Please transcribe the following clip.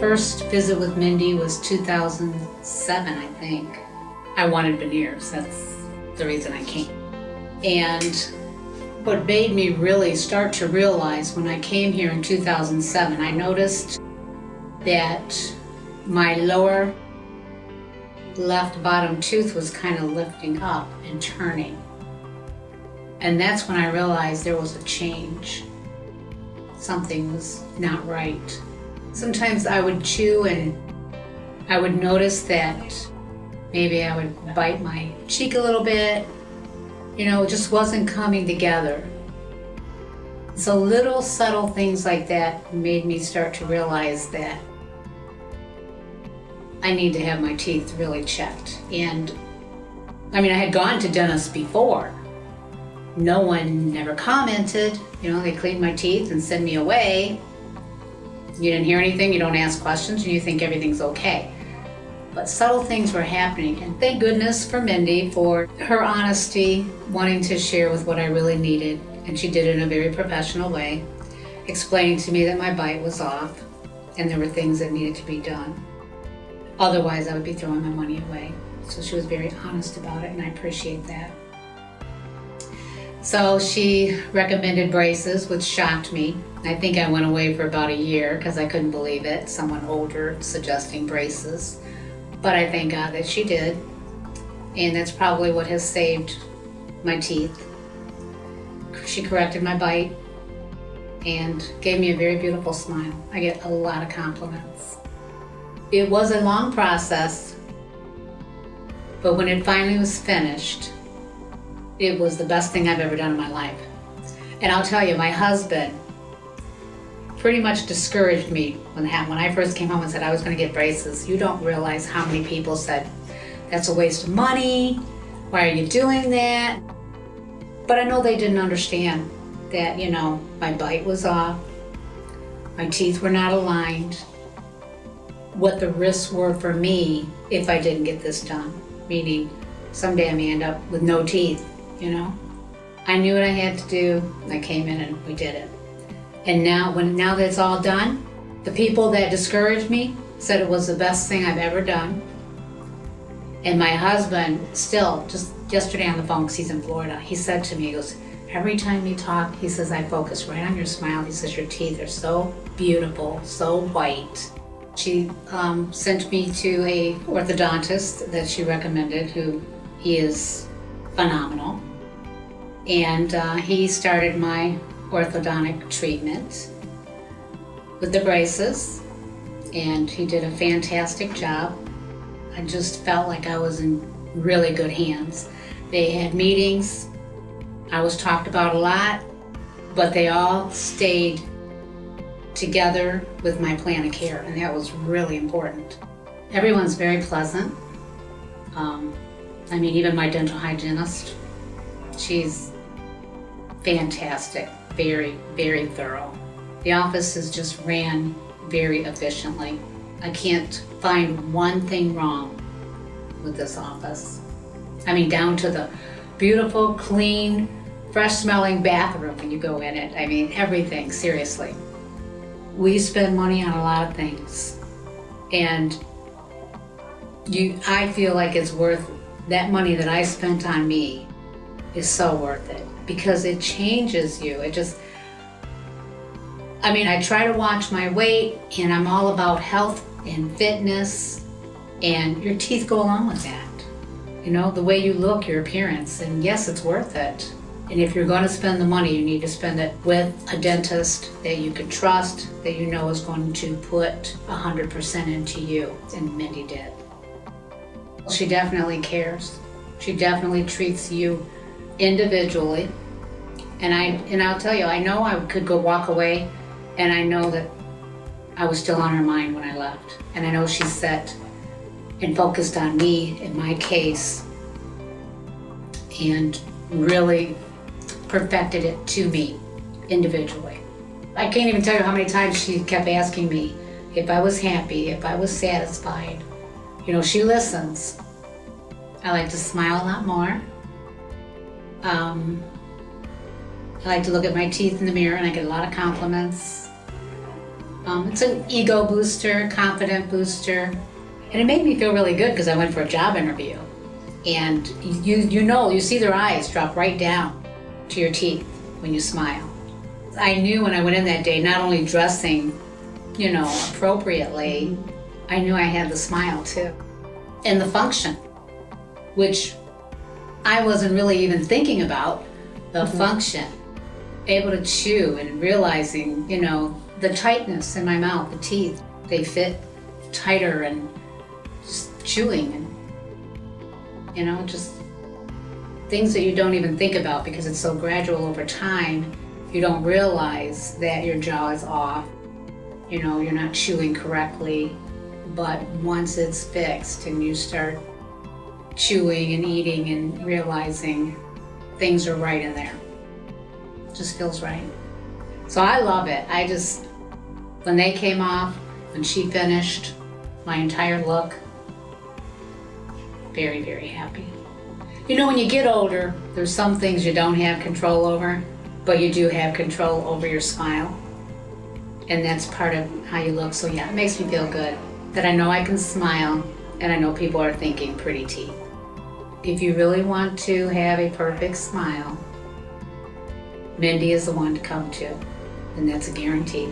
first visit with Mindy was 2007, I think. I wanted veneers, that's the reason I came. And what made me really start to realize when I came here in 2007, I noticed that my lower left bottom tooth was kind of lifting up and turning. And that's when I realized there was a change. Something was not right. Sometimes I would chew and I would notice that maybe I would bite my cheek a little bit. You know, it just wasn't coming together. So little subtle things like that made me start to realize that I need to have my teeth really checked. And I mean, I had gone to dentists before. No one never commented. You know, they cleaned my teeth and send me away. You didn't hear anything, you don't ask questions, and you think everything's okay. But subtle things were happening, and thank goodness for Mindy for her honesty, wanting to share with what I really needed, and she did it in a very professional way, explaining to me that my bite was off and there were things that needed to be done. Otherwise, I would be throwing my money away. So she was very honest about it, and I appreciate that. So she recommended braces, which shocked me. I think I went away for about a year because I couldn't believe it, someone older suggesting braces. But I thank God that she did, and that's probably what has saved my teeth. She corrected my bite and gave me a very beautiful smile. I get a lot of compliments. It was a long process, but when it finally was finished, it was the best thing I've ever done in my life. And I'll tell you, my husband pretty much discouraged me when I first came home and said I was going to get braces. You don't realize how many people said, that's a waste of money, why are you doing that? But I know they didn't understand that, you know, my bite was off, my teeth were not aligned, what the risks were for me if I didn't get this done, meaning someday I may end up with no teeth, you know. I knew what I had to do, I came in and we did it. And now that it's all done, the people that discouraged me said it was the best thing I've ever done. And my husband still, just yesterday on the phone, because he's in Florida, he said to me, he goes, every time you talk, he says, I focus right on your smile. He says, your teeth are so beautiful, so white. She sent me to a orthodontist that she recommended, who he is phenomenal. And he started my orthodontic treatment with the braces, and he did a fantastic job. I just felt like I was in really good hands. They had meetings, I was talked about a lot, but they all stayed together with my plan of care, and that was really important. Everyone's very pleasant. I mean, even my dental hygienist, she's fantastic, very, very thorough. The office is just ran very efficiently. I can't find one thing wrong with this office. I mean, down to the beautiful, clean, fresh-smelling bathroom when you go in it. I mean, everything, seriously. We spend money on a lot of things, and I feel like it's worth that money that I spent on me is so worth it, because it changes you. I try to watch my weight, and I'm all about health and fitness, and your teeth go along with that. You know, the way you look, your appearance, and yes, it's worth it. And if you're going to spend the money, you need to spend it with a dentist that you can trust, that you know is going to put 100% into you, and Mindy did. She definitely cares. She definitely treats you individually. And I'll tell you, I know I could go walk away, and I know that I was still on her mind when I left. And I know she set and focused on me in my case and really perfected it to me individually. I can't even tell you how many times she kept asking me if I was happy, if I was satisfied. You know, she listens. I like to smile a lot more. I like to look at my teeth in the mirror, and I get a lot of compliments. It's an ego booster, confident booster. And it made me feel really good because I went for a job interview. And you see their eyes drop right down to your teeth when you smile. I knew when I went in that day, not only dressing, appropriately, I knew I had the smile too. And the function, which I wasn't really even thinking about, the function. Able to chew and realizing, the tightness in my mouth, the teeth, they fit tighter and just chewing and, just things that you don't even think about because it's so gradual over time. You don't realize that your jaw is off, you're not chewing correctly, but once it's fixed and you start chewing and eating and realizing things are right in there, it just feels right. So I love it. When they came off, when she finished, my entire look, very, very happy. When you get older, there's some things you don't have control over, but you do have control over your smile. And that's part of how you look. So yeah, it makes me feel good that I know I can smile and I know people are thinking pretty teeth. If you really want to have a perfect smile, Mindy is the one to come to, and that's a guarantee.